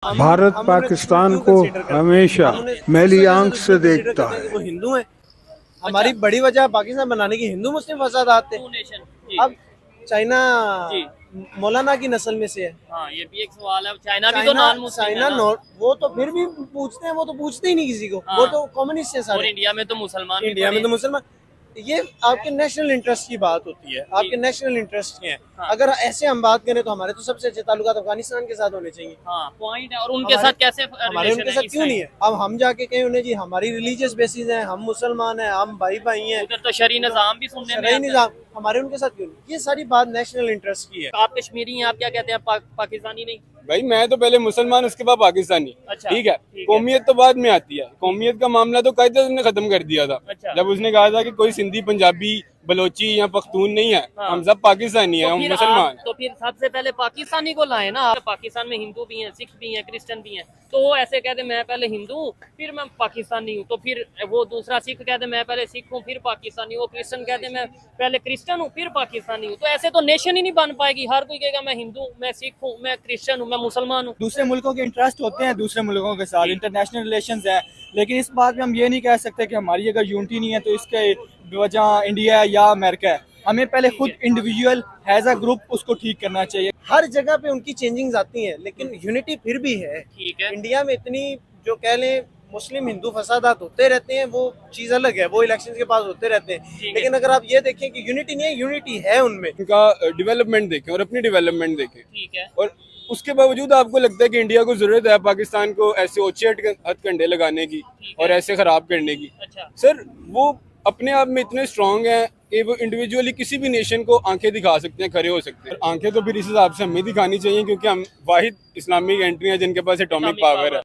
भारत पाकिस्तान को हमेशा मैली आंख से देखता है। वो हिंदू है। हमारी बड़ी वजह पाकिस्तान बनाने की हिंदू मुस्लिम फसादात थे। अब चाइना मौलाना की नस्ल में से है। हाँ, ये भी एक सवाल है। चाइना भी तो नॉन मुस्लिम है ना? वो तो फिर भी पूछते हैं, वो तो पूछते ही नहीं किसी को। वो तो कम्युनिस्ट है सारे। और इंडिया में तो मुसलमान, इंडिया में तो मुसलमान। ये आपके नेशनल इंटरेस्ट की बात होती है। आपके नेशनल इंटरेस्ट हैं। हाँ। अगर ऐसे हम बात करें तो हमारे तो सबसे अच्छे ताल्लुकात अफगानिस्तान के साथ होने चाहिए। हाँ, पॉइंट है। और उनके साथ कैसे हमारे उनके साथ क्यों नहीं है? अब हम जाके कहें उन्हें जी हमारी रिलीजियस बेसिस है, हम मुसलमान हैं, हम भाई भाई हैं, उधर तो शरई निजाम भी सुनने में शरई आता है। निजाम, हमारे उनके साथ क्यों नहीं? ये सारी बात नेशनल इंटरेस्ट की है। आप कश्मीरी हैं, आप क्या कहते हैं? पाकिस्तानी नहीं? भाई मैं तो पहले मुसलमान, उसके बाद पाकिस्तानी। अच्छा, ठीक है, ठीक है। कौमियत तो बाद में आती है। कौमियत का मामला तो कायदे ने खत्म कर दिया था। अच्छा। जब उसने कहा था कि कोई सिंधी, पंजाबी, बलोची या पख्तून नहीं है। हाँ। हम सब पाकिस्तानी हैं, हम फिर मुसलमान। तो फिर सबसे पहले पाकिस्तानी को लाए ना। पाकिस्तान में हिंदू भी हैं, सिख भी हैं, क्रिश्चियन भी हैं। तो वो ऐसे कहते मैं पहले हिंदू हूँ फिर मैं पाकिस्तानी हूँ, तो फिर वो दूसरा सिख कहते मैं पहले सिख हूँ फिर पाकिस्तानी हूँ, क्रिश्चियन कहते मैं पहले क्रिश्चियन हूँ फिर पाकिस्तानी हूँ। तो ऐसे तो नेशन ही नहीं बन पाएगी। हर कोई कहेगा मैं हिंदू हूँ, मैं सिख हूँ, मैं क्रिश्चियन हूँ, मैं मुसलमान हूँ। दूसरे मुल्कों के इंटरेस्ट होते हैं दूसरे मुल्कों के साथ, इंटरनेशनल रिलेशंस है। लेकिन इस बात में हम ये नहीं कह सकते कि हमारी अगर यूनिटी नहीं है तो इसके वजह इंडिया है या अमेरिका है। हमें पहले खुद इंडिविजुअल एज अ ग्रुप उसको ठीक करना चाहिए। हर जगह पे उनकी चेंजिंग्स आती हैं, लेकिन यूनिटी फिर भी है। ठीक है। इंडिया में इतनी जो कह लें मुस्लिम हिंदू फसादात होते रहते हैं, वो चीज अलग है, वो इलेक्शन के पास होते रहते हैं। लेकिन अगर आप ये देखें कि यूनिटी नहीं है, यूनिटी है उनमें। उनका डेवलपमेंट देखें और अपनी डेवलपमेंट देखें। ठीक है। और उसके बावजूद आपको लगता है कि इंडिया को जरूरत है पाकिस्तान को ऐसे ओछे हथकंडे लगाने की और ऐसे खराब करने की। अच्छा। सर वो अपने आप में इतने स्ट्रांग हैं कि वो इंडिविजुअली किसी भी नेशन को आंखें दिखा सकते हैं, खड़े हो सकते हैं। आंखें तो फिर इस हिसाब से हमें दिखानी चाहिए क्योंकि हम वाहिद इस्लामिक एंट्री हैं जिनके पास एटॉमिक पावर है।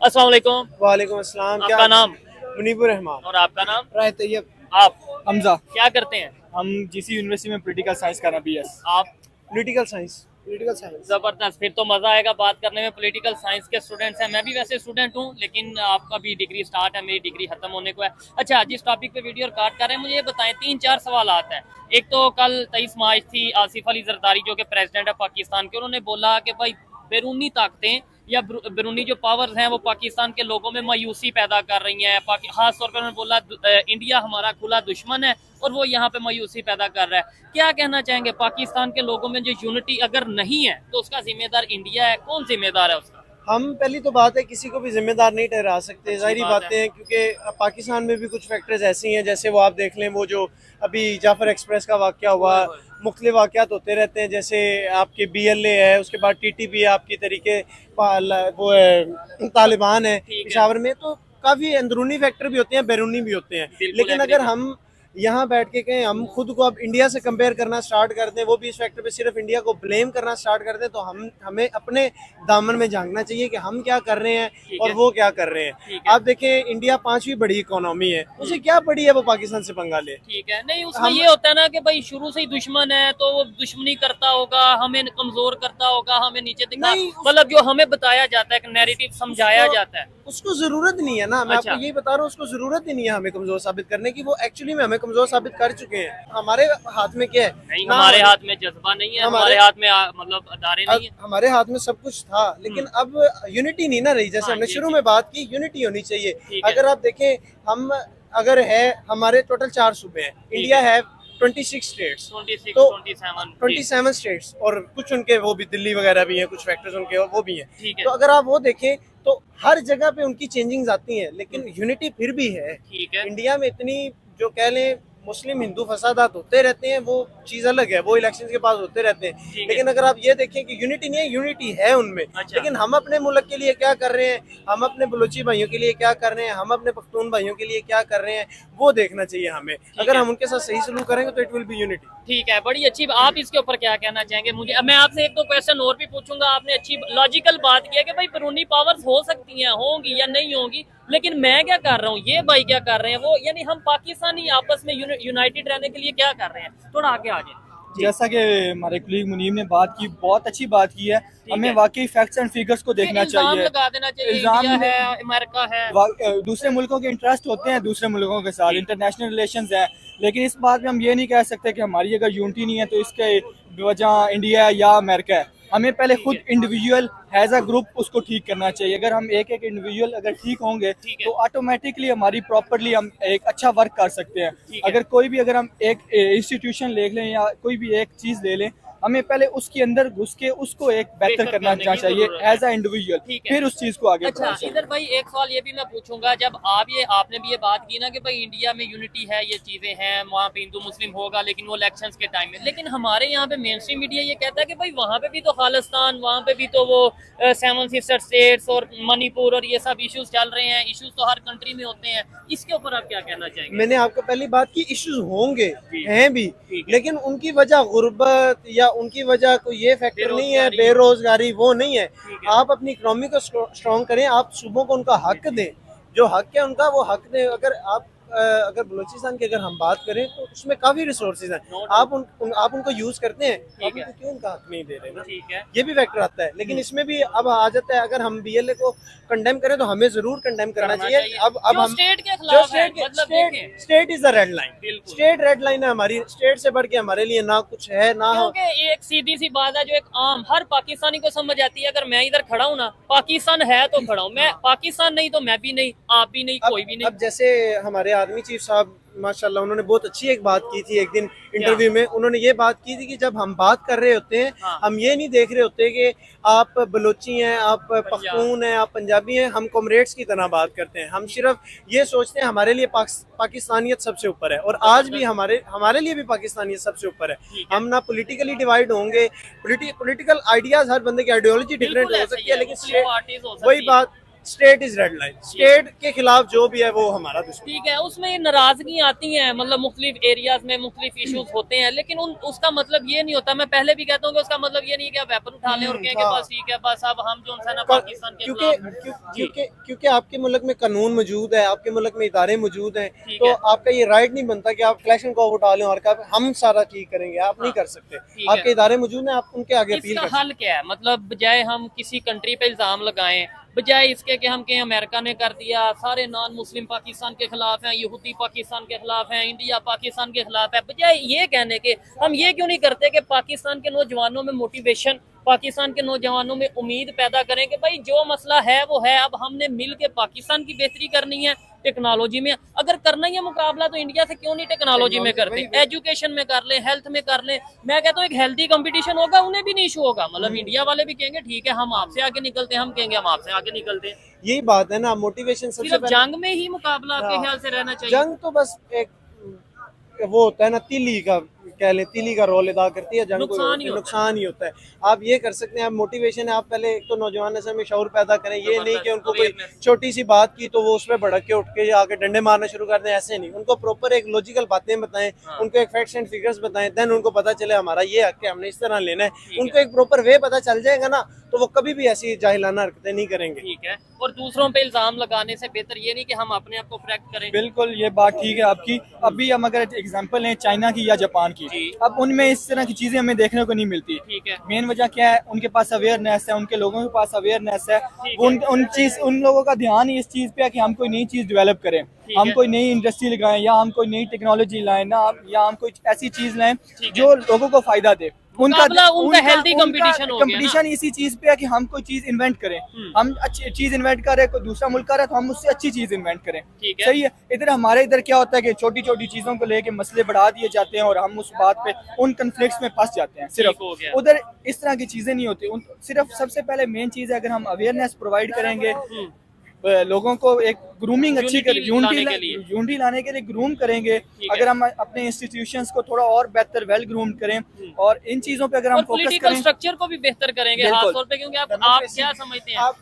अस्सलाम वालेकुम। वालेकुम अस्सलाम। आपका नाम? मुनीबुर रहमान। और आपका नाम? राय तैयब। आप हमजा। क्या करते हैं? हम जीसी यूनिवर्सिटी में पॉलिटिकल साइंस कर रहे हैं, बीएस। आप? Political science. Political science. जबरदस्त, फिर तो मजा आएगा बात करने में। पॉलिटिकल साइंस के स्टूडेंट्स हैं, मैं भी वैसे स्टूडेंट हूँ, लेकिन आपका भी डिग्री स्टार्ट है, मेरी डिग्री खत्म होने को है। अच्छा, जिस टॉपिक पे वीडियो रिकॉर्ड कर रहे हैं मुझे ये बताएं, 3-4 सवाल हैं। एक तो कल 23 मार्च थी, आसिफ अली जरदारी जो कि प्रेसिडेंट है पाकिस्तान के, उन्होंने बोला कि भाई बैरूनी ताकतें या बैरूनी जो पावर्स हैं वो पाकिस्तान के लोगों में मायूसी पैदा कर रही हैं। खास तौर पर उन्होंने बोला इंडिया हमारा खुला दुश्मन है और वो यहाँ पे मायूसी पैदा कर रहा है। क्या कहना चाहेंगे, पाकिस्तान के लोगों में जो यूनिटी अगर नहीं है तो उसका जिम्मेदार इंडिया है? कौन जिम्मेदार है उसका? हम पहली तो बात है किसी को भी जिम्मेदार नहीं ठहरा सकते, जाहिर बातें हैं, क्योंकि पाकिस्तान में भी कुछ फैक्टर्स ऐसी हैं, जैसे वो आप देख लें, वो जो अभी जाफर एक्सप्रेस का वाक़या हुआ, मुख्तलिफ वाक़यात होते रहते हैं, जैसे आपके BLA है, उसके बाद TTP है, आपकी तरीके वो है, तालिबान है पेशावर में। तो काफ़ी अंदरूनी फैक्टर भी होते हैं, बैरूनी भी होते हैं। लेकिन अगर हम यहाँ बैठ के कहें हम खुद को अब इंडिया से कंपेयर करना स्टार्ट कर दें, वो भी इस फैक्टर पे सिर्फ इंडिया को ब्लेम करना स्टार्ट कर दें, तो हमें अपने दामन में झांकना चाहिए कि हम क्या कर रहे हैं और वो क्या कर रहे हैं। आप देखें, इंडिया 5वीं बड़ी इकोनॉमी है, उसे क्या पड़ी है वो पाकिस्तान से पंगा ले? ठीक है। नहीं, उसमें ये होता है ना कि भाई शुरू से ही दुश्मन है तो वो दुश्मनी करता होगा, हमें कमजोर करता होगा, हमें नीचे दिखा, मतलब जो हमें बताया जाता है, एक नैरेटिव समझाया जाता है, उसको जरूरत नहीं है ना। मैं आपको यही बता रहा हूँ, उसको जरूरत ही नहीं है हमें कमजोर साबित करने की। वो एक्चुअली में हमें कमजोर साबित कर चुके हैं। हमारे हाथ में क्या है? नहीं, हमारे हाथ में जज्बा नहीं है, हमारे हाथ में मतलब अदारे नहीं है। हमारे हाथ में सब कुछ था, लेकिन अब यूनिटी नहीं ना रही। जैसे हमने शुरू में बात की, यूनिटी होनी चाहिए। अगर आप देखें, हम अगर है, हमारे टोटल 4 सूबे हैं, इंडिया है 26 स्टेट्स, तो 27 स्टेट्स, और कुछ उनके वो भी दिल्ली वगैरह भी हैं, कुछ फैक्टर्स उनके वो भी हैं। तो अगर आप वो देखें तो हर जगह पे उनकी चेंजिंग्स आती हैं, लेकिन यूनिटी फिर भी है। इंडिया में इतनी जो कह लें मुस्लिम हिंदू फसादात होते रहते हैं, वो चीज अलग है, वो इलेक्शन के पास होते रहते हैं। लेकिन अगर आप ये देखें कि यूनिटी नहीं है, यूनिटी है उनमें। लेकिन हम अपने मुल्क के लिए क्या कर रहे हैं, हम अपने बलोची भाइयों के लिए क्या कर रहे हैं, हम अपने पख्तून भाइयों के लिए क्या कर रहे हैं, वो देखना चाहिए हमें। अगर हम उनके साथ सही सलूक करेंगे तो इट विल बी यूनिटी। ठीक है, बड़ी अच्छी। आप इसके ऊपर क्या कहना चाहेंगे? मुझे, मैं आपसे 1-2 क्वेश्चन और भी पूछूंगा। आपने अच्छी लॉजिकल बात की है कि भाई बैरूनी पावर्स हो सकती हैं, होंगी या नहीं होंगी, लेकिन मैं क्या कर रहा हूँ, ये भाई क्या कर रहे हैं, वो यानी हम पाकिस्तानी आपस में यूनाइटेड रहने के लिए क्या कर रहे हैं? थोड़ा आगे आ जाए। जैसा कि हमारे कुलीग मुनीब ने बात की, बहुत अच्छी बात की है। हमें वाकई फैक्ट्स एंड फिगर्स को देखना चाहिए। लगा देना चाहिए, इंडिया है, अमेरिका है, दूसरे मुल्कों के इंटरेस्ट होते हैं दूसरे मुल्कों के साथ, इंटरनेशनल रिलेशंस है। लेकिन इस बात में हम ये नहीं कह सकते कि हमारी अगर यूनिटी नहीं है तो इसके वजह इंडिया या अमेरिका है। हमें पहले खुद इंडिविजुअल एज अ ग्रुप उसको ठीक करना चाहिए। अगर हम एक एक इंडिविजुअल अगर ठीक होंगे तो ऑटोमेटिकली हमारी प्रॉपरली हम एक अच्छा वर्क कर सकते हैं। अगर कोई भी अगर हम एक इंस्टीट्यूशन ले लें या कोई भी एक चीज़ ले लें, हमें पहले उसके अंदर घुस के उसको एक बेहतर करना चाहिए एज अ इंडिविजुअल, फिर उस चीज़ को आगे अच्छा इधर भाई एक सवाल ये भी मैं पूछूंगा, जब आपने भी ये बात की ना कि भाई इंडिया में यूनिटी है, ये चीजें हैं, वहाँ पे हिंदू मुस्लिम होगा लेकिन वो इलेक्शंस के टाइम में, लेकिन हमारे यहाँ पे मेन स्ट्रीम मीडिया ये कहता है कि भाई वहाँ पे भी तो खालिस्तान, वहाँ पे भी तो वो 7 सिस्टर स्टेट्स और मणिपुर और ये सब इश्यूज चल रहे हैं, इश्यूज तो हर कंट्री में होते हैं, इसके ऊपर आप क्या कहना चाहेंगे? मैंने आपको पहली बात की, इश्यूज होंगे, हैं भी, लेकिन उनकी वजह गुर्बत या उनकी वजह कोई ये फैक्टर नहीं है, बेरोजगारी वो नहीं है। आप अपनी इकोनॉमी को स्ट्रॉन्ग करें, आप सूबों को उनका हक दें, जो हक है उनका वो हक दें। अगर बलूचिस्तान की अगर हम बात करें तो उसमें काफी रिसोर्सेज हैं, आप उनको यूज करते हैं, आप उनको क्यों उनका हक नहीं दे रहे ना, ये भी फैक्टर आता है। लेकिन इसमें भी अब आ जाता है, अगर हम बीएलए को कंडेम करें तो हमें जरूर कंडेम करना चाहिए। अब हम स्टेट के खिलाफ है, मतलब state is the red line, state red line है हमारी, स्टेट से बढ़ के हमारे लिए ना कुछ है ना। क्योंकि एक सीधी सी बात है जो एक आम हर पाकिस्तानी को समझ आती है, अगर मैं इधर खड़ा हूँ ना, पाकिस्तान है तो खड़ा हूँ मैं, पाकिस्तान नहीं तो मैं भी नहीं, आप भी नहीं, कोई भी नहीं। अब जैसे हमारे आर्मी चीफ साहब माशाल्लाह, उन्होंने बहुत अच्छी एक बात की थी एक दिन इंटरव्यू में, उन्होंने ये बात की थी कि जब हम बात कर रहे होते हैं, हम ये नहीं देख रहे होते कि आप बलोची हैं, आप पख्तून हैं, आप पंजाबी हैं, हम कॉमरेड्स की तरह बात करते हैं। हम सिर्फ ये सोचते हैं हमारे लिए पाकिस्तानियत सबसे ऊपर है, और आज भी हमारे लिए भी पाकिस्तानियत सबसे ऊपर है। हम ना पॉलिटिकली डिवाइड होंगे, पॉलिटिकल आइडियाज, हर बंदे की आइडियोलॉजी डिफरेंट हो सकती है, लेकिन वही बात, state is red line, state के खिलाफ जो भी है वो हमारा दुश्मन। ठीक है, उसमें नाराजगी आती है, मतलब मुख्तलिफ एरियाज में मुख्तलिफ इश्यूज होते हैं, लेकिन उसका मतलब ये नहीं होता, मैं पहले भी कहता हूँ कि उसका मतलब ये नहीं है कि आप वेपन उठा लें और कहें कि बस ठीक है, बस अब हम जो है ना पाकिस्तान के खिलाफ। क्योंकि आपके मुल्क में कानून मौजूद है, आपके मुल्क में इदारे मौजूद हैं, तो आपका ये राइट नहीं बनता कि आप इलेक्शन को उठा लें और हम सारा ठीक करेंगे, आप नहीं कर सकते। आपके इदारे मौजूद हैं, आप उनके आगे अपील कर सकते हैं। हल क्या है? मतलब बजाय हम किसी कंट्री पे इल्जाम लगाएं, बजाय इसके कि हम कहें अमेरिका ने कर दिया, सारे नॉन मुस्लिम पाकिस्तान के खिलाफ हैं, यहूदी पाकिस्तान के खिलाफ हैं, इंडिया पाकिस्तान के खिलाफ है, बजाय ये कहने के हम ये क्यों नहीं करते कि पाकिस्तान के नौजवानों में मोटिवेशन, पाकिस्तान के नौजवानों में उम्मीद पैदा करें कि भाई जो मसला है वो है, अब हमने मिल के पाकिस्तान की बेहतरी करनी है। टेक्नोलॉजी में अगर करना ही है मुकाबला तो इंडिया से क्यों नहीं टेक्नोलॉजी में करते, एजुकेशन में कर लें, हेल्थ में कर लें। मैं कहता हूँ एक हेल्थी कंपटीशन होगा, उन्हें भी नहीं इशू होगा, मतलब इंडिया वाले भी कहेंगे ठीक है हम आपसे आगे निकलते हैं, हम कहेंगे हम आपसे आगे निकलते हैं। यही बात है ना, मोटिवेशन सबसे पहले जंग में ही मुकाबला आपके ख्याल से रहना चाहिए। जंग तो बस एक वो होता है ना, तीली का कह लें, तीली का रोल अदा करती है, जंग को नुकसान ही होता है। आप ये कर सकते हैं, आप मोटिवेशन है, आप पहले एक तो नौजवान नस्ल में शऊर पैदा करें, ये नहीं कि उनको कोई छोटी सी बात की तो वो उस पर भड़क के उठ के आके डंडे मारना शुरू कर दें, ऐसे नहीं। उनको प्रॉपर एक लॉजिकल बातें बताएं, उनको एक फैक्ट्स एंड फिगर्स बताएं, देन उनको पता चले हमारा ये हक है, हमने इस तरह लेना है। उनको एक प्रॉपर वे पता चल जाएगा ना, तो वो कभी भी ऐसी जाहिलाना हरकतें नहीं करेंगे। ठीक है, और दूसरों पे इल्जाम लगाने से बेहतर ये नहीं कि हम अपने आप को करेक्ट करें। बिल्कुल, ये बात ठीक है आपकी। अभी हम अगर एग्जांपल लें चाइना की या जापान की, अब उनमें इस तरह की चीजें हमें देखने को नहीं मिलती। ठीक है, मेन वजह क्या है, उनके पास अवेयरनेस है, उनके लोगों के पास अवेयरनेस है, उन लोगों का ध्यान ही इस चीज पे है कि हम कोई नई चीज डेवलप करें, हम कोई नई इंडस्ट्री लगाएं, या हम कोई नई टेक्नोलॉजी लाएं ना, या हम कोई ऐसी चीज लाएं जो लोगों को फायदा दे। उनका हेल्दी कंपटीशन इसी चीज पे है कि हम कोई चीज इन्वेंट करें, हम अच्छी चीज इन्वेंट कर रहे हैं, कोई दूसरा मुल्क कर रहा है तो हम उससे अच्छी चीज इन्वेंट करें। सही है। इधर हमारे इधर क्या होता है कि छोटी छोटी चीजों को लेके मसले बढ़ा दिए जाते हैं और हम उस बात पे उन कन्फ्लिक्ट्स में फंस जाते हैं। सिर्फ उधर इस तरह की चीजें नहीं होती। सिर्फ सबसे पहले मेन चीज है, अगर हम अवेयरनेस प्रोवाइड करेंगे, लोगों को एक ग्रूमिंग अच्छी यूनिटी लाने के लिए ग्रूम करेंगे, अगर हम अपने इंस्टीट्यूशंस को थोड़ा और बेहतर वेल ग्रूम्ड करें और इन चीजों पे अगर हम फोकस करें, स्ट्रक्चर को भी बेहतर करेंगे खास तौर पे, क्योंकि आप क्या समझते हैं,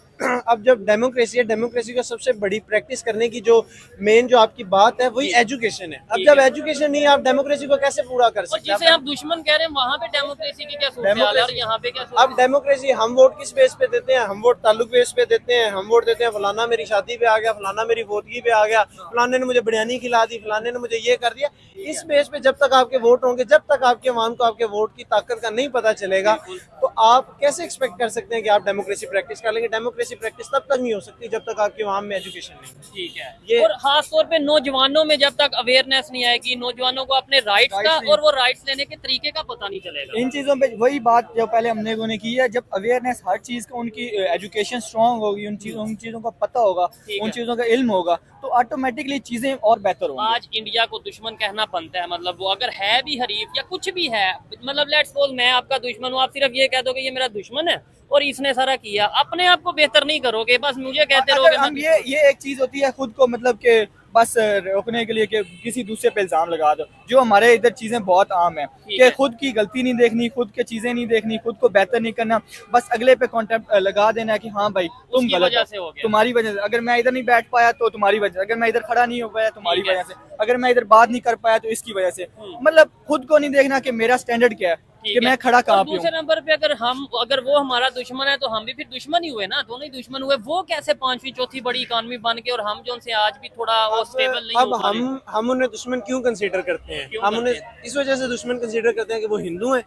अब जब डेमोक्रेसी है, डेमोक्रेसी का सबसे बड़ी प्रैक्टिस करने की जो मेन जो आपकी बात है वही एजुकेशन है। अब जब एजुकेशन नहीं है, आप डेमोक्रेसी को कैसे पूरा कर सकते हैं? जिसे आप दुश्मन कह रहे हैं वहाँ पे डेमोक्रेसी की क्या सूरत है और यहाँ पे क्या? अब डेमोक्रेसी हम वोट किस बेस पे देते हैं? हम वोट ताल्लुक बेस पे देते हैं। हम वोट देते हैं फलाना मेरी शादी पे आ गया, फलाना मेरी वोटगी पे आ गया, फलाने ने मुझे बिरयानी खिला दी, फलाने ने मुझे ये कर दिया। इस बेस पे जब तक आपके वोट होंगे, जब तक आपके अवाम को आपके वोट की ताकत का नहीं पता चलेगा, तो आप कैसे एक्सपेक्ट कर सकते हैं कि आप डेमोक्रेसी प्रैक्टिस कर लेंगे? डेमोक्रेसी जैसी प्रैक्टिस तब तक नहीं हो सकती जब तक आपके वहाँ में एजुकेशन नहीं है। ठीक है। ये- और खास तौर पे नौजवानों में जब तक अवेयरनेस नहीं आएगी, नौजवानों को अपने राइट्स का Rights और वो राइट्स लेने के तरीके का पता नहीं चलेगा। इन चीज़ों पे वही बात जो पहले हमने ने की है, जब अवेयरनेस हर चीज़ का, उनकी एजुकेशन स्ट्रांग होगी, उन चीज़ों का पता होगा, ठीक उन है। चीज़ों का इल्म होगा, तो ऑटोमेटिकली चीज़ें और बेहतर होंगी। आज इंडिया को दुश्मन कहना बनता है, मतलब वो अगर है भी हरीफ या कुछ भी है, मतलब लेट्स सपोज मैं आपका दुश्मन हूँ, आप सिर्फ ये कह दोगे ये मेरा दुश्मन है और इसने सारा किया, अपने आप को बेहतर नहीं करोगे, बस मुझे कहते अगर रहोगे हम मैं ये एक चीज़ होती है खुद को मतलब कि बस रोकने के लिए कि किसी दूसरे पे इल्जाम लगा दो, जो हमारे इधर चीज़ें बहुत आम है ठीक कि है। खुद की गलती नहीं देखनी, खुद के चीज़ें नहीं देखनी, खुद को बेहतर नहीं करना, बस अगले पे कॉन्टेक्ट लगा देना कि हाँ भाई तुम उसकी गलत वजह हो, से हो गया। तुम्हारी वजह से, अगर मैं इधर नहीं बैठ पाया तो तुम्हारी वजह से, अगर मैं इधर खड़ा नहीं हो पाया तुम्हारी ठीक है। वजह से, अगर मैं इधर बात नहीं कर पाया तो इसकी वजह से, मतलब खुद को नहीं देखना कि मेरा स्टैंडर्ड क्या है, ठीक कि है। मैं खड़ा और कहाँ पे दूसरे हूँ। नंबर पे अगर वो हमारा दुश्मन है तो हम भी फिर दुश्मन ही हुए ना, दोनों ही दुश्मन हुए। वो कैसे पांचवी चौथी बड़ी इकानमी बन के, और हम जो उनसे आज भी थोड़ा वो स्टेबल नहीं अब हो पा रहे। हम उन्हें दुश्मन क्यों कंसीडर करते हैं? क्यों हम करते उन्हें इस वजह से दुश्मन कंसीडर करते हैं कि वो हिंदू हैं।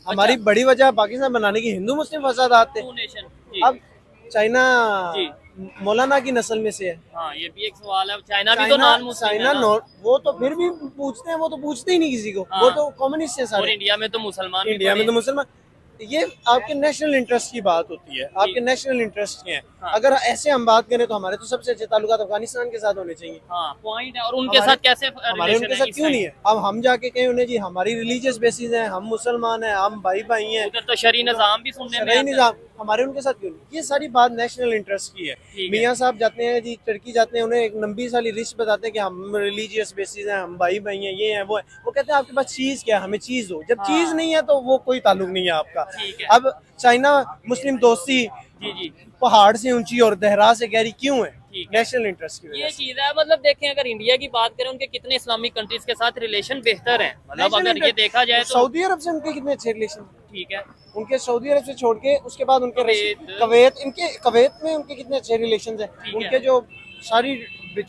हमारी बड़ी वजह पाकिस्तान बनाने की हिंदू मुस्लिम फसादात थे। टू नेशन जी। अब चाइना जी। मौलाना की नस्ल में से है। हाँ, ये भी एक सवाल है। चाइना भी तो नॉन मुस्लिम है चाइना ना? वो तो फिर भी पूछते हैं, वो तो पूछते ही नहीं किसी को, हाँ। वो तो कम्युनिस्ट है और सारे। इंडिया में तो मुसलमान भी इंडिया में बड़े तो मुसलमान, ये आपके नेशनल इंटरेस्ट की बात होती है, आपके नेशनल इंटरेस्ट के हैं। हाँ। अगर ऐसे हम बात करें तो हमारे तो सबसे अच्छे ताल्लुकात अफगानिस्तान के साथ होने चाहिए। हाँ पॉइंट है। और उनके हमारे- साथ कैसे हमारे relation उनके है साथ इस क्यों time? नहीं है? अब हम जाके कहें उन्हें जी हमारी रिलीजियस बेसिस है, हम मुसलमान हैं, हम भाई भाई हैं, उधर तो शरी निज़ाम भी सुनने में शरई आता है। निज़ाम, हमारे उनके साथ क्यों नहीं? ये सारी बात नेशनल इंटरेस्ट की है। ठीक है। मियाँ साहब जाते हैं जी टर्की जाते हैं, उन्हें एक लंबी सारी लिस्ट बताते हैं कि हम रिलीजियस बेसिस हैं, हम भाई भाई हैं, ये हैं वो है। वो कहते हैं आपके पास चीज़ क्या है, हमें चीज़ दो। जब हाँ। चीज़ नहीं है तो वो कोई ताल्लुक नहीं है आपका। ठीक है। अब चाइना मुस्लिम दोस्ती जी जी। पहाड़ से ऊंची और दहरा से गहरी क्यों है? ठीक है। नेशनल इंटरेस्ट की ये वजह से। चीज है, मतलब देखें अगर इंडिया की बात करें, उनके कितने इस्लामिक कंट्रीज के साथ रिलेशन बेहतर हैं, मतलब National अगर ये interest- देखा जाए तो। सऊदी अरब से उनके कितने अच्छे रिलेशन, ठीक है। उनके सऊदी अरब से छोड़ के उसके बाद उनके कुवैत। कवैत में उनके कितने अच्छे रिलेशन हैं। ठीक है। उनके जो सारी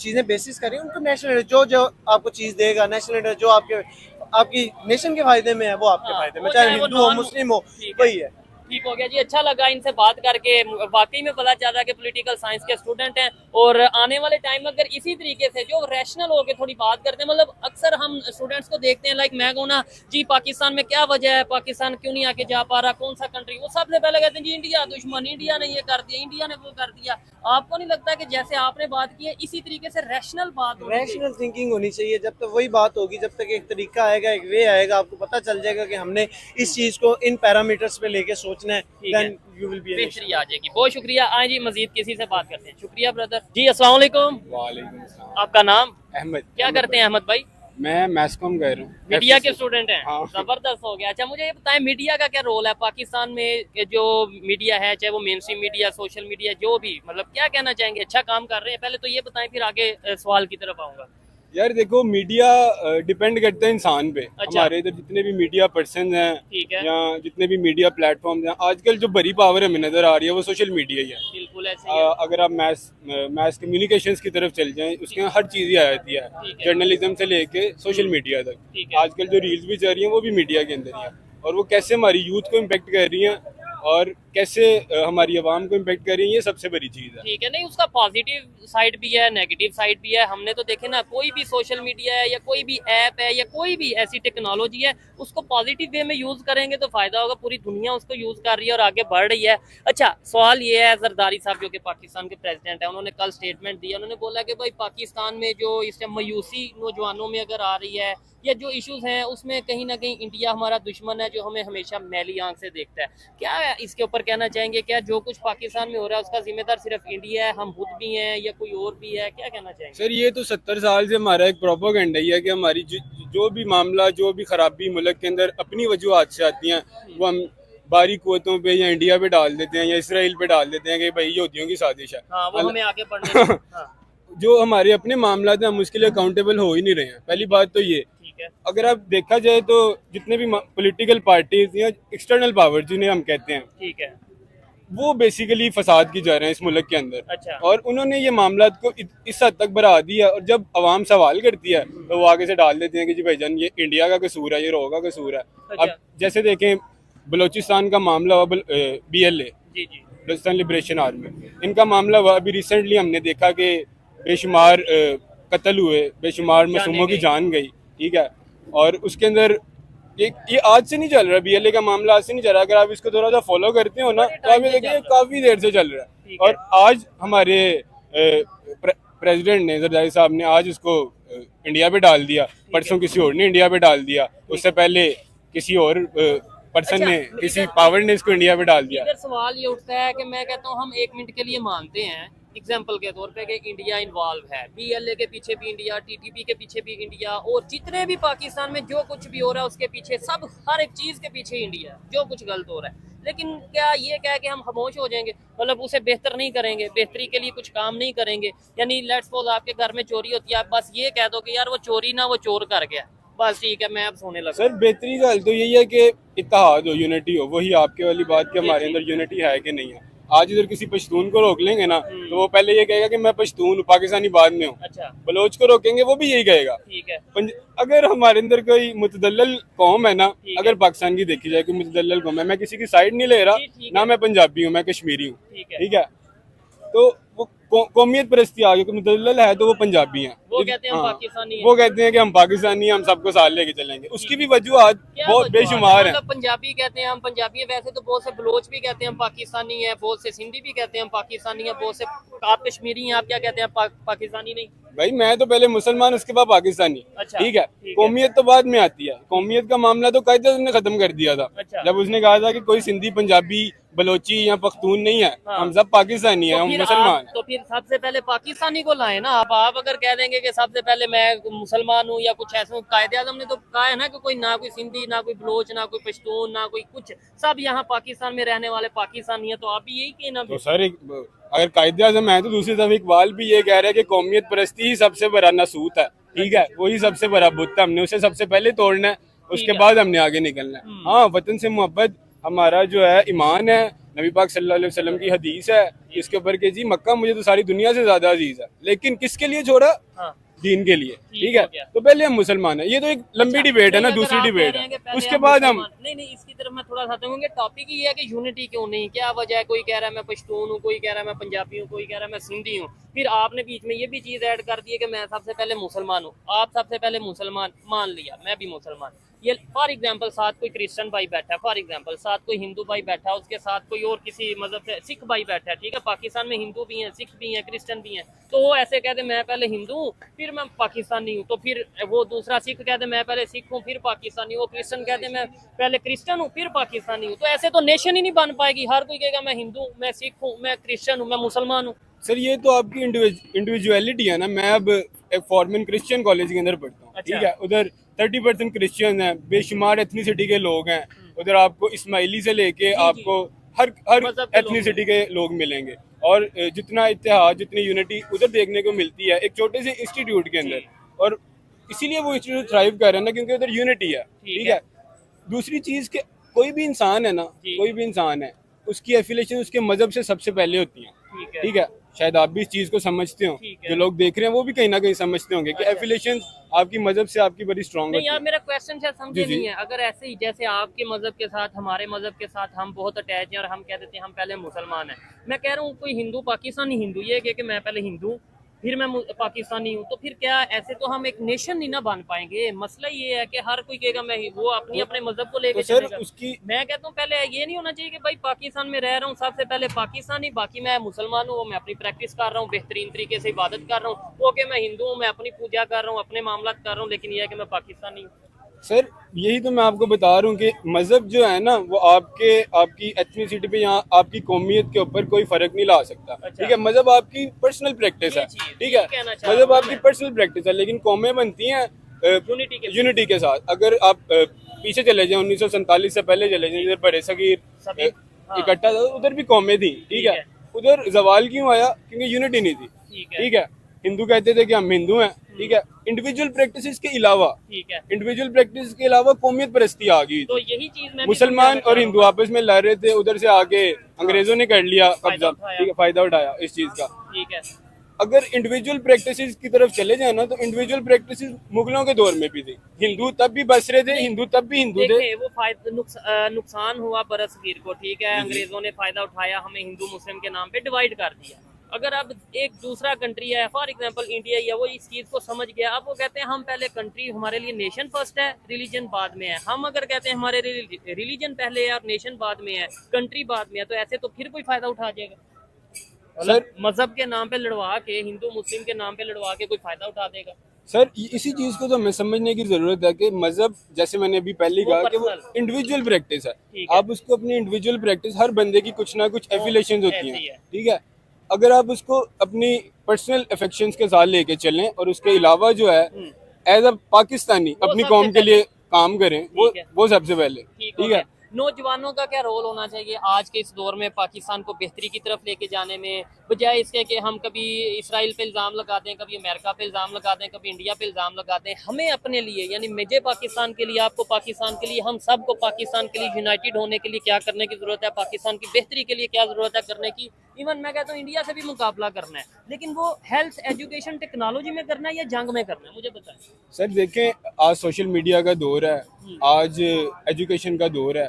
चीजें बेसिस करें, उनको नेशनल जो आपको चीज देगा, नेशनल इंटरेस्ट जो आपकी नेशन के फायदे में है वो आपके हाँ, फायदे में, वो चाहे चाहे वो हिंदू हो non- मुस्लिम हो, ठीक है। वही है। ठीक हो गया जी, अच्छा लगा इनसे बात करके। वाकई में पता चल रहा है कि पॉलिटिकल साइंस के स्टूडेंट हैं, और आने वाले टाइम में अगर इसी तरीके से जो रैशनल होकर थोड़ी बात करते हैं, मतलब अक्सर हम स्टूडेंट्स को देखते हैं, लाइक मैं कहूँ ना जी पाकिस्तान में क्या वजह है, पाकिस्तान क्यों नहीं आके जा पा रहा, कौन सा कंट्री, वो सबसे पहले कहते हैं जी इंडिया दुश्मन, इंडिया ने ये कर दिया, इंडिया ने वो कर दिया। आपको नहीं लगता कि जैसे आपने बात की है इसी तरीके से रैशनल बात होनी चाहिए? रैशनल थिंकिंग होनी चाहिए। जब तक वही बात होगी, जब तक एक तरीका आएगा, एक वे आएगा, आपको पता चल जाएगा कि हमने इस चीज को इन पैरामीटर्स पे लेके सोचना है, ठीक है। देन यू विल बी बेहतरी आ जाएगी। बहुत शुक्रिया। आए जी मजीद किसी से बात करते हैं। शुक्रिया ब्रदर जी। अस्सलाम वालेकुम। वालेकुम अस्सलाम। आपका नाम अहमद। क्या करते हैं अहमद भाई? मैं मैस्कॉम कर रहा हूँ, मीडिया के स्टूडेंट हैं। हाँ। जबरदस्त हो गया। अच्छा मुझे ये बताएं, मीडिया का क्या रोल है पाकिस्तान में? जो मीडिया है, चाहे वो main stream media, social media, जो भी, मतलब क्या कहना चाहेंगे? अच्छा काम कर रहे हैं? पहले तो ये बताएं, फिर आगे सवाल की तरफ आऊंगा। यार देखो, मीडिया डिपेंड करता है इंसान पे। अच्छा। हमारे इधर जितने भी मीडिया पर्सन हैं ठीक है। या जितने भी मीडिया प्लेटफॉर्म हैं, आजकल जो बड़ी पावर हमें नजर आ रही है वो सोशल मीडिया ही है। बिल्कुल ऐसे ही है। अगर आप मैस कम्युनिकेशंस की तरफ चल जाएं, उसके यहाँ हर चीज़ ही आ जाती है, ठीक है। जर्नलिज्म से लेके सोशल मीडिया तक। ठीक है। आजकल जो रील्स भी चल रही हैं वो भी मीडिया के अंदर ही है, और वो कैसे हमारी यूथ को इम्पेक्ट कर रही हैं और कैसे हमारी आवाम को इम्पेक्ट कर रही है, ये सबसे बड़ी चीज़ है। ठीक है। नहीं, उसका पॉजिटिव साइड भी है, नेगेटिव साइड भी है। हमने तो देखे ना, कोई भी सोशल मीडिया है या कोई भी ऐप है या कोई भी ऐसी टेक्नोलॉजी है, उसको पॉजिटिव वे में यूज करेंगे तो फायदा होगा। पूरी दुनिया उसको यूज कर रही है और आगे बढ़ रही है। अच्छा सवाल ये है, जरदारी साहब जो कि पाकिस्तान के प्रेसिडेंट है, उन्होंने कल स्टेटमेंट दिया। उन्होंने बोला कि भाई पाकिस्तान में जो इस टाइम मायूसी नौजवानों में अगर आ रही है या जो इश्यूज हैं, उसमें कहीं ना कहीं इंडिया हमारा दुश्मन है जो हमें हमेशा मैली आंख से देखता है। क्या है इसके ऊपर कहना चाहेंगे? क्या जो कुछ पाकिस्तान में हो रहा है उसका जिम्मेदार सिर्फ इंडिया है, हम खुद भी हैं, या कोई और भी है? क्या कहना चाहेंगे? सर ये तो 70 साल से हमारा एक प्रोपेगेंडा ही है कि हमारी जो भी मामला, जो भी खराबी मुल्क के अंदर अपनी वजूहत से आती हैं, वो हम बाहरी कुव्वतों पे या इंडिया पे डाल देते हैं या इसराइल पे डाल देते हैं कि भाई ये यहूदियों की साजिश है। हाँ, वो हमें आगे बढ़ने हाँ, जो हमारे अपने मामला हैं हम उसके लिए अकाउंटेबल हो ही नहीं रहे हैं। पहली बात तो ये। ठीक है। अगर आप देखा जाए तो जितने भी पॉलिटिकल पार्टीज या एक्सटर्नल पावर जिन्हें हम कहते हैं, ठीक है। वो बेसिकली फसाद की जा रहे हैं इस मुल्क के अंदर। अच्छा। और उन्होंने ये मामला को इस हद तक बढ़ा दिया, और जब आवाम सवाल करती है तो वो आगे से डाल देते हैं कि जी भाईजान ये इंडिया का कसूर है, ये रो का कसूर है। अच्छा। अब जैसे देखें बलूचिस्तान का मामला हुआ, BLA, जी जी। बलूचिस्तान लिबरेशन आर्मी, इनका मामला हुआ अभी रिसेंटली हमने देखा कि बेशुमार कत्ल हुए, बेशुमार मासूमों की जान गई, ठीक है। और उसके अंदर ये आज से नहीं चल रहा, BLA का मामला आज से नहीं चल रहा। अगर आप इसको थोड़ा सा फॉलो करते हो ना तो आप ये देखिए काफी देर से चल रहा है। और आज हमारे प्रेसिडेंट ने, जरदारी साहब ने आज उसको इंडिया पे डाल दिया, परसों किसी और ने इंडिया पे डाल दिया, उससे पहले किसी और पर्सन ने, किसी पावर ने इसको इंडिया पे डाल दिया। इधर सवाल ये उठता है कि मैं कहता हूँ हम 1 मिनट के लिए मानते हैं एग्जाम्पल के तौर पे कि इंडिया इन्वॉल्व है, BLA के पीछे भी इंडिया, TTP के पीछे भी इंडिया, और जितने भी पाकिस्तान में जो कुछ भी हो रहा है उसके पीछे, सब हर एक चीज़ के पीछे इंडिया, जो कुछ गलत हो रहा है। लेकिन क्या ये क्या है कि हम खामोश हो जाएंगे, मतलब उसे बेहतर नहीं करेंगे, बेहतरी के लिए कुछ काम नहीं करेंगे? यानी लेट्स सपोज आपके घर में चोरी होती है, आप बस ये कह दो कि यार वो चोरी ना, वो चोर कर गया, बस ठीक है मैं अब सोने लगा। सर बेहतरी का हल तो यही है कि इत्तेहाद हो, यूनिटी हो। वही आपके वाली बात कि हमारे अंदर यूनिटी है कि नहीं है। आज इधर किसी पश्तून को रोक लेंगे ना तो वो पहले ये कहेगा कि मैं पश्तून हूँ, पाकिस्तानी बाद में हूँ। अच्छा, बलोच को रोकेंगे वो भी यही कहेगा। ठीक है। अगर हमारे अंदर कोई मुतदल्लल कौम है ना, अगर पाकिस्तान की देखी जाए कोई मुतदल्लल कौम है, मैं किसी की साइड नहीं ले रहा ना, मैं पंजाबी हूँ, मैं कश्मीरी हूँ, ठीक है। तो वो कौमियत परस्ती आ गई, कोई मुतदल्लल है तो वो पंजाबी हैं, वो कहते हैं हम पाकिस्तानी हैं। वो कहते हैं कि हम पाकिस्तानी हैं, हम सबको साथ लेके चलेंगे। उसकी भी वजूहत बहुत बेशुमार है। मतलब पंजाबी कहते हैं हम पंजाबी हैं, वैसे तो बहुत से बलोच भी कहते हैं हम पाकिस्तानी हैं, बहुत से सिंधी भी कहते हैं हम पाकिस्तानी हैं, बहुत से आप कश्मीरी हैं, आप क्या कहते हैं पाकिस्तानी नहीं? भाई मैं तो पहले मुसलमान, उसके बाद पाकिस्तानी। अच्छा, ठीक है, कौमियत तो बाद में आती है। कौमियत का मामला तो कायदे ने खत्म कर दिया था। अच्छा। जब उसने कहा था कि कोई सिंधी, पंजाबी, बलोची या पख्तून नहीं है, हम सब पाकिस्तानी है, हम मुसलमान। तो फिर सबसे पहले पाकिस्तानी को लाए ना आप अगर कह देंगे कि सबसे पहले मैं मुसलमान हूँ या कुछ ऐसा, कायदे आज़म ने तो कहा है ना कि कोई ना कोई सिंधी, ना कोई बलोच, ना कोई पश्तून, ना कोई कुछ, सब यहाँ पाकिस्तान में रहने वाले पाकिस्तानी है। तो आप भी यही कहना। तो सर अगर कायदे आज़म है तो दूसरी तरफ इकबाल भी ये कह रहे हैं कि कौमियत परस्ती ही सबसे बड़ा नसूत है, ठीक है, वही सबसे बड़ा बुत है, हमने उसे सबसे पहले तोड़ना है, उसके बाद हमने आगे निकलना है। हाँ, वतन से मोहब्बत हमारा जो है ईमान है, नबी पाक सल्लल्लाहु अलैहि वसल्लम की हदीस है इसके ऊपर कि जी मक्का मुझे तो सारी दुनिया से ज्यादा अजीज है, लेकिन किसके लिए छोड़ा? दीन के लिए, ठीक है। तो पहले हम मुसलमान हैं, ये तो एक लंबी डिबेट है ना, दूसरी डिबेट है, उसके बाद हम नहीं इसकी तरफ मैं थोड़ा सा क्योंकि टॉपिक ही है कि यूनिटी क्यों नहीं, क्या वजह है? कोई कह रहा है मैं पश्तून हूँ, कोई कह रहा है मैं पंजाबी हूँ, कोई कह रहा है मैं सिंधी हूँ, फिर आपने बीच में ये भी चीज ऐड कर दी है कि मैं सबसे पहले मुसलमान हूँ। आप सबसे पहले मुसलमान मान लिया, मैं भी मुसलमान, ये फॉर एग्जाम्पल साथ कोई क्रिश्चियन भाई बैठा है, फॉर एग्जाम्पल साथ कोई हिंदू भाई बैठा है, उसके साथ कोई और किसी मजहब से सिख भाई बैठा है, ठीक है, पाकिस्तान में हिंदू भी हैं, सिख भी हैं, क्रिश्चियन भी हैं, तो वो ऐसे कहते मैं पहले हिंदू हूँ फिर मैं पाकिस्तानी हूँ, तो फिर वो दूसरा सिख कहते मैं पहले सिख हूँ फिर पाकिस्तानी हूँ, वो क्रिश्चियन कहते मैं पहले क्रिश्चियन हूँ फिर पाकिस्तानी हूँ। तो ऐसे तो नेशन ही नहीं बन पाएगी, हर कोई कहेगा मैं हिंदू हूँ, मैं सिख हूँ, मैं क्रिश्चियन हूँ, मैं मुसलमान हूँ। सर ये तो आपकी इंडिविजुअलिटी है ना। मैं अब एक फॉर्मन क्रिश्चियन कॉलेज के अंदर पढ़ता हूँ, ठीक है, उधर 30% क्रिश्चियन हैं, बेशुमार एथनिसिटी के लोग हैं उधर। आपको इस्माइली से लेके आपको हर एथनिसिटी के लोग मिलेंगे, और जितना इत्तेहाद, जितनी यूनिटी उधर देखने को मिलती है एक छोटे से इंस्टीट्यूट के अंदर, और इसीलिए वो इंस्टीट्यूट थ्राइव कर रहे हैं ना, क्योंकि उधर यूनिटी है, ठीक है। दूसरी चीज के कोई भी इंसान है ना, कोई भी इंसान है, उसकी एफिलिएशन उसके मजहब से सबसे पहले होती है, ठीक है। शायद आप भी इस चीज को समझते हो, जो लोग देख रहे हैं वो भी कहीं ना कहीं समझते होंगे कि एफिलिएशन आपकी मजहब से आपकी बड़ी स्ट्रांग होती है। यार मेरा क्वेश्चन शायद समझे नहीं है, अगर ऐसे ही जैसे आपके मजहब के साथ हमारे मजहब के साथ हम बहुत अटैच हैं और हम कह देते हैं हम पहले मुसलमान हैं, मैं कह रहा हूँ कोई हिंदू पाकिस्तानी हिंदू ये कि मैं पहले हिंदू फिर मैं पाकिस्तानी हूँ, तो फिर क्या ऐसे तो हम एक नेशन नहीं ना बन पाएंगे? मसला ये है कि हर कोई कहेगा मैं वो अपने मजहब को लेकर चलेगा। मैं कहता हूँ पहले ये नहीं होना चाहिए कि भाई पाकिस्तान में रह रहा हूँ सबसे पहले पाकिस्तानी, बाकी मैं मुसलमान हूँ, मैं अपनी प्रैक्टिस कर रहा हूँ, बेहतरीन तरीके से इबादत कर रहा हूँ, ओके मैं हिंदू हूँ, मैं अपनी पूजा कर रहा हूँ, अपने मामला कर रहा हूँ, लेकिन यह है कि मैं पाकिस्तानी हूँ। सर यही तो मैं आपको बता रहा हूँ कि मजहब जो है ना वो आपकी एथनिसिटी पे या आपकी कौमियत के ऊपर कोई फर्क नहीं ला सकता, ठीक है। मजहब आपकी पर्सनल प्रैक्टिस है, ठीक है, मजहब आपकी पर्सनल प्रैक्टिस है, लेकिन कौमें बनती हैं यूनिटी के साथ। अगर आप पीछे चले जाएं 1947 से पहले चले जाएं, इधर बड़े सगीर इकट्ठा था, उधर भी कौमें थी, ठीक है। उधर जवाल क्यों आया? क्योंकि यूनिटी नहीं थी, ठीक है। हिंदू कहते थे कि हम हिंदू हैं, ठीक है। इंडिविजुअल प्रैक्टिस के अलावा, इंडिविजुअल प्रैक्टिस के अलावा कौमियत परस्ती आ गई। तो यही चीज मैं मुसलमान और हिंदू आपस में लड़ रहे थे, उधर से आके अंग्रेजों ने कर लिया कब्जा, ठीक है, फायदा उठाया इस चीज का, ठीक है। अगर इंडिविजुअल प्रैक्टिसेस की तरफ चले जाए ना, तो इंडिविजुअल प्रैक्टिसेस मुगलों के दौर में भी थी। हिंदू तब भी बस रहे थे, हिंदू तब भी हिंदू थे। देखिए वो नुकसान हुआ बरसगीर को, ठीक है, अंग्रेजों ने फायदा उठाया, हमें हिंदू मुस्लिम के नाम पे डिवाइड कर दिया। अगर अब एक दूसरा कंट्री है, फॉर एग्जांपल इंडिया, या वो इस चीज को समझ गया, अब वो कहते हैं हम पहले कंट्री, हमारे लिए नेशन फर्स्ट है, रिलीजन बाद में है। हम अगर कहते हैं हमारे रिलीजन पहले है और नेशन बाद में है, कंट्री बाद में है, तो ऐसे तो फिर कोई फायदा उठा जाएगा? सर मजहब के नाम पे लड़वा के, हिंदू मुस्लिम के नाम पे लड़वा के कोई फायदा उठा देगा? सर इसी चीज को तो हमें समझने की जरूरत है कि मजहब, जैसे मैंने अभी पहले वो कहा कि वो personal। इंडिविजुअल प्रैक्टिस है। ठीक है। आप उसको अपनी इंडिविजुअल प्रैक्टिस, हर बंदे की कुछ ना कुछ एफिलेशन होती ऐसी हैं, है। ठीक है। अगर आप उसको अपनी पर्सनल अफेक्शंस के साथ लेके चलें और उसके अलावा जो है एज अ पाकिस्तानी अपनी सबसे कौम के लिए पहले। काम करें, ठीक है। वो सबसे पहले, ठीक ठीक है। नौजवानों का क्या रोल होना चाहिए आज के इस दौर में पाकिस्तान को बेहतरी की तरफ लेके जाने में, बजाय इसके कि हम कभी इसराइल पे इल्ज़ाम लगाते हैं, कभी अमेरिका पे इल्ज़ाम लगाते हैं, कभी इंडिया पे इल्ज़ाम लगाते हैं? हमें अपने लिए, यानी मुझे पाकिस्तान के लिए, आपको पाकिस्तान के लिए, हम सबको पाकिस्तान के लिए यूनाइटेड होने के लिए क्या करने की ज़रूरत है, पाकिस्तान की बेहतरी के लिए क्या ज़रूरत है करने की? इवन मैं कहता हूँ इंडिया से भी मुकाबला करना है, लेकिन वो हेल्थ, एजुकेशन, टेक्नोलॉजी में करना है या जंग में करना है? मुझे बताएं। सर देखें, आज सोशल मीडिया का दौर है, आज एजुकेशन का दौर है।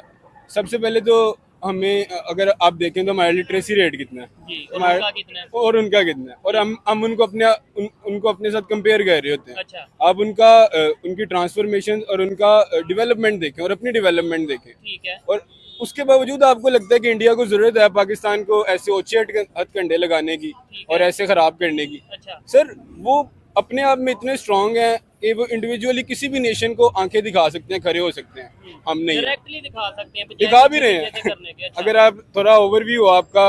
सबसे पहले तो हमें, अगर आप देखें तो हमारा लिटरेसी रेट कितना है, जी, और उनका कितना है? और उनका कितना है, और हम उनको अपने साथ कंपेयर कर रहे होते हैं। अच्छा, आप उनकी ट्रांसफॉर्मेशन और उनका डेवलपमेंट देखें और अपनी डेवलपमेंट देखें, ठीक है। और उसके बावजूद आपको लगता है कि इंडिया को जरूरत है पाकिस्तान को ऐसे ओछे हथकंडे लगाने की और ऐसे खराब करने की। अच्छा, सर वो अपने आप में इतने स्ट्रांग हैं कि वो इंडिविजुअली किसी भी नेशन को आंखें दिखा सकते हैं, खड़े हो सकते हैं। हम नहीं हैं। डायरेक्टली दिखा सकते हैं, दिखा भी रहे हैं। करने के। अच्छा। अगर आप थोड़ा ओवरव्यू आपका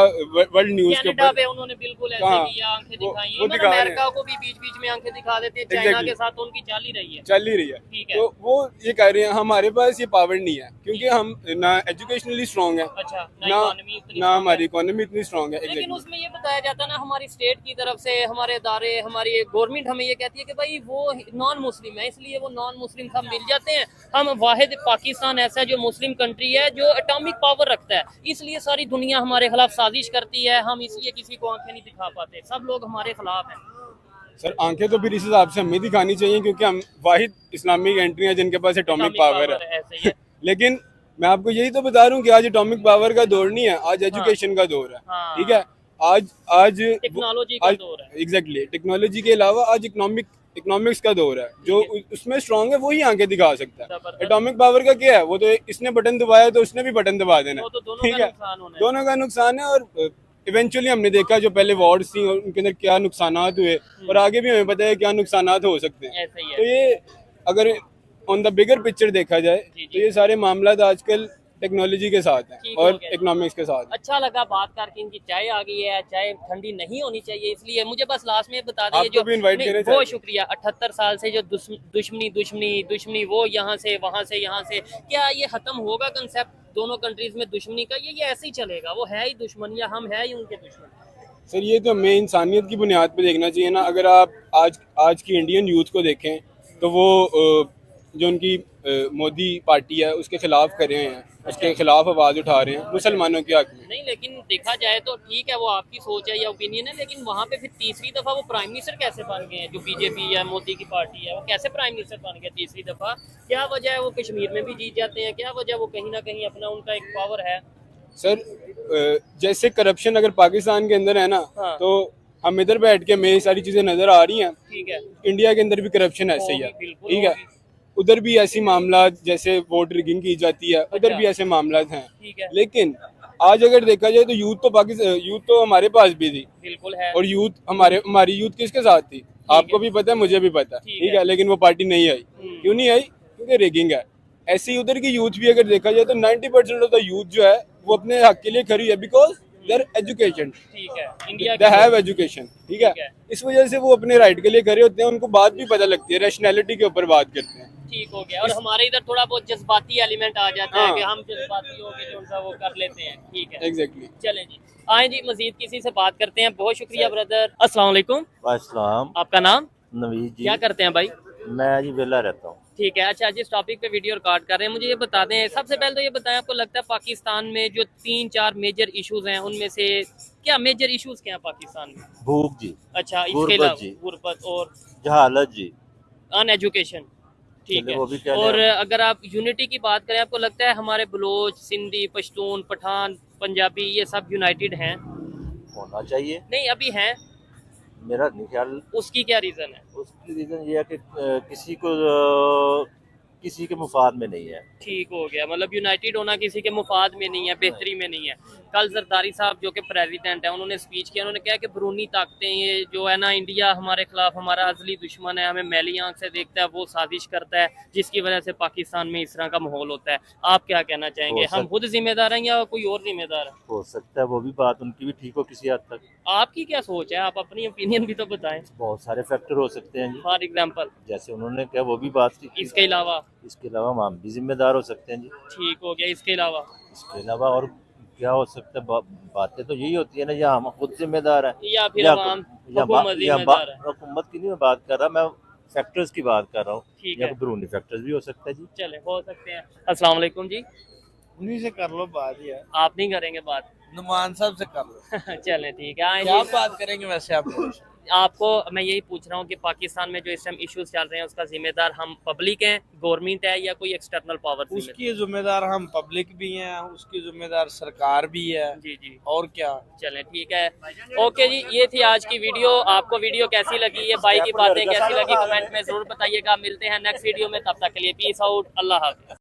वर्ल्ड न्यूज के कनाडा ऊपर, पे उन्होंने बिल्कुल ऐसे हाँ, किया, आंखें वो दिखाई। दिखा इवन रहे हैं। अमेरिका को भी बीच बीच में आंखें दिखा देते हैं, चाइना Exactly। के साथ तो उनकी चाल ही रही है। चल ही रही है। ठीक है। तो वो ये कह रहे हैं हमारे पास ये पावर नहीं है, क्योंकि हम ना एजुकेशनली स्ट्रांग है, अच्छा, ना इकोनॉमी इतनी ना strong हमारी है। इकोनॉमी इतनी स्ट्रांग है। लेकिन Exactly। उसमें ये बताया जाता है ना, हमारी स्टेट की तरफ से, हमारे इदारे, हमारी गवर्नमेंट हमें ये कहती है कि भाई वो नॉन मुस्लिम है, इसलिए वो नॉन मुस्लिम सब मिल जाते हैं। हम वाहिद पाकिस्तान ऐसा जो मुस्लिम कंट्री है जो एटॉमिक पावर रखता है, इसलिए सारी दुनिया हमारे खिलाफ साजिश करती है। हम इसलिए किसी को आंखें नहीं दिखा पाते, सब लोग हमारे खिलाफ हैं। सर आंखें तो फिर इस हिसाब से हमें दिखानी चाहिए, क्योंकि हम वाहिद इस्लामिक एंट्री है जिनके पास एटॉमिक पावर है। ऐसे ही है। लेकिन मैं आपको यही तो बता रहा हूँ कि आज एटॉमिक पावर का दौर नहीं है, आज एजुकेशन का दौर है। हाँ। ठीक है, आज टेक्नोलॉजी का दौर है। एग्जैक्टली, टेक्नोलॉजी के अलावा आज इकोनॉमिक्स का दौर है। जो उसमें स्ट्रांग है वही आंखें दिखा सकता है। जबरदस्त। एटॉमिक पावर का क्या है, वो तो इसने बटन दबाया तो उसने भी बटन दबा देना वो है। तो दोनों ठीक का है, नुकसान होना है। दोनों का नुकसान है। और इवेंचुअली हमने देखा जो पहले वॉर्ड्स थी और उनके अंदर क्या नुकसानात हुए, और आगे भी हमें पता है क्या नुकसानात हो सकते हैं। ऐसे ही तो है। ये अगर ऑन द बिगर पिक्चर देखा जाए जी, तो ये सारे मामला आजकल टेक्नोलॉजी के साथ हैं ठीक हो और गया। इकोनॉमिक्स के साथ। अच्छा लगा बात करके। इनकी चाय आ गई है, चाय ठंडी नहीं होनी चाहिए, इसलिए मुझे बस लास्ट में बता दीजिए आपको भी invite नहीं, करना बहुत चाहिए। शुक्रिया। 78 साल से जो दुश्मनी वो यहाँ से वहाँ से यहाँ से, क्या ये खत्म होगा कंसेप्ट दोनों कंट्रीज में दुश्मनी का? ये ऐसे ही चलेगा? वो है ही दुश्मन या हम है ही उनके दुश्मन? सर ये तो हमें इंसानियत की बुनियाद पे देखना चाहिए ना। अगर आप आज की इंडियन यूथ को देखें तो वो जो उनकी मोदी पार्टी है उसके खिलाफ कर रहे हैं, उसके खिलाफ आवाज उठा रहे हैं मुसलमानों के हक में। नहीं, लेकिन देखा जाए तो ठीक है, वो आपकी सोच है या ओपिनियन है, लेकिन वहाँ पे फिर तीसरी दफा वो प्राइम मिनिस्टर कैसे बन गए हैं? जो बीजेपी या मोदी की पार्टी है वो कैसे प्राइम मिनिस्टर बन गया तीसरी दफा? क्या वजह है? वो कश्मीर में भी जीत जाते हैं, क्या वजह? वो कहीं ना कहीं अपना उनका एक पावर है। सर जैसे करप्शन अगर पाकिस्तान के अंदर है ना, हाँ। तो हम इधर बैठ के हमें ये सारी चीजें नजर आ रही हैं। ठीक है। इंडिया के अंदर भी करप्शन ऐसे ही है। होगी, बिल्कुल ठीक है, होगी। उधर भी ऐसी मामला जैसे वोट रिगिंग की जाती है, उधर अच्छा। भी ऐसे मामला हैं। ठीक है। लेकिन आज अगर देखा जाए तो यूथ तो हमारे पास भी थी, बिल्कुल है। और हमारी यूथ किसके साथ थी आपको भी पता है, मुझे भी पता है। ठीक ठीक है। है, लेकिन वो पार्टी नहीं आई। क्यों नहीं आई? क्योंकि रिगिंग है। ऐसे ही उधर की यूथ भी अगर देखा जाए तो 90% ऑफ द यूथ जो है वो अपने हक के लिए खड़ी है, बिकॉज देयर एजुकेशन, ठीक है। India they have education. ठीक है, इस वजह से वो अपने राइट के लिए खड़े होते हैं, उनको बात भी पता लगती है, रैशनैलिटी के ऊपर बात करते हैं। ठीक हो गया। और हमारे इधर थोड़ा बहुत जज्बाती एलिमेंट आ जाता है हाँ। कि हम जज्बाती होके जो सा वो कर लेते हैं। ठीक है, एग्जैक्टली। चलें जी, आए जी मजीद किसी से बात करते हैं। बहुत शुक्रिया ब्रदर। अस्सलाम वालेकुम। अस्सलाम। आपका नाम? नवीद जी। क्या करते हैं भाई? मैं जी वेला रहता हूँ। ठीक है। अच्छा, जिस टॉपिक पे वीडियो रिकॉर्ड कर रहे हैं मुझे ये बता दें, सबसे पहले तो ये बताएं, आपको लगता है पाकिस्तान में जो 3-4 मेजर इश्यूज हैं उनमें से क्या मेजर इश्यूज क्या हैं पाकिस्तान में? भूख जी, अच्छा, इसके गुर्बत अलावा जी। गुर्बत और जहालत जी। अनएजुकेशन, ठीक चलिए है। वो भी कह और लें। अगर आप यूनिटी की बात करें, आपको लगता है हमारे बलोच, सिंधी, पश्तून, पठान, पंजाबी ये सब यूनाइटेड हैं? होना चाहिए। नहीं, अभी हैं। मेरा नहीं ख्याल। उसकी क्या रीजन है? उसकी रीजन ये है कि किसी के मुफाद में नहीं है। ठीक हो गया, मतलब यूनाइटेड होना किसी के मुफाद में नहीं है, बेहतरी में नहीं है। कल जरदारी साहब जो कि प्रेसिडेंट है, उन्होंने स्पीच किया, उन्होंने कहा कि बरूनी ताकतें ये जो है ना, इंडिया हमारे खिलाफ हमारा अजली दुश्मन है, हमें मैली आंख से देखता है, वो साजिश करता है, जिसकी वजह से पाकिस्तान में इस तरह का माहौल होता है। आप क्या कहना चाहेंगे? हम खुद जिम्मेदार हैं या कोई और जिम्मेदार है? हो सकता है वो भी बात उनकी भी ठीक हो किसी हद तक। आपकी क्या सोच है? आप अपनी ओपिनियन भी तो बताएं। बहुत सारे फैक्टर हो सकते हैं जी, फॉर एग्जाम्पल, जैसे उन्होंने कहा वो भी बात ठीक थी। इसके अलावा इसके अलावा हम भी जिम्मेदार हो सकते हैं जी। ठीक हो गया, इसके अलावा इसके अलावा और क्या हो सकता है? बातें तो यही होती है ना, या हम खुद जिम्मेदार हैं या फिर या अवाम या हुकूमत जिम्मेदार है? हुकूमत की नहीं मैं बात कर रहा, मैं फैक्टर्स की बात कर रहा हूँ। ठीक या है, बैरूनी फैक्टर्स भी हो सकता है जी। चले, हो सकते हैं। अस्सलाम वालेकुम जी। उन्हीं से कर लो बात यार, आप नहीं करेंगे बात? नुमान साहब से कर लो। चलें, ठीक है। आए क्या जी। बात करेंगे वैसे आप लोग? आपको मैं यही पूछ रहा हूँ कि पाकिस्तान में जो इस टाइम इश्यूज चल रहे हैं, उसका जिम्मेदार हम पब्लिक हैं, गवर्नमेंट है, या कोई एक्सटर्नल पावर? उसकी जिम्मेदार हम पब्लिक भी हैं, उसकी जिम्मेदार सरकार भी है। जी जी, और क्या। चलें, ठीक है। ओके जी, ये थी आज की वीडियो। आपको वीडियो कैसी लगी, ये भाई की बातें कैसी लगी, कमेंट में जरूर बताइएगा। मिलते हैं नेक्स्ट वीडियो में, तब तक के लिए पीस आउट, अल्लाह हाफिज़।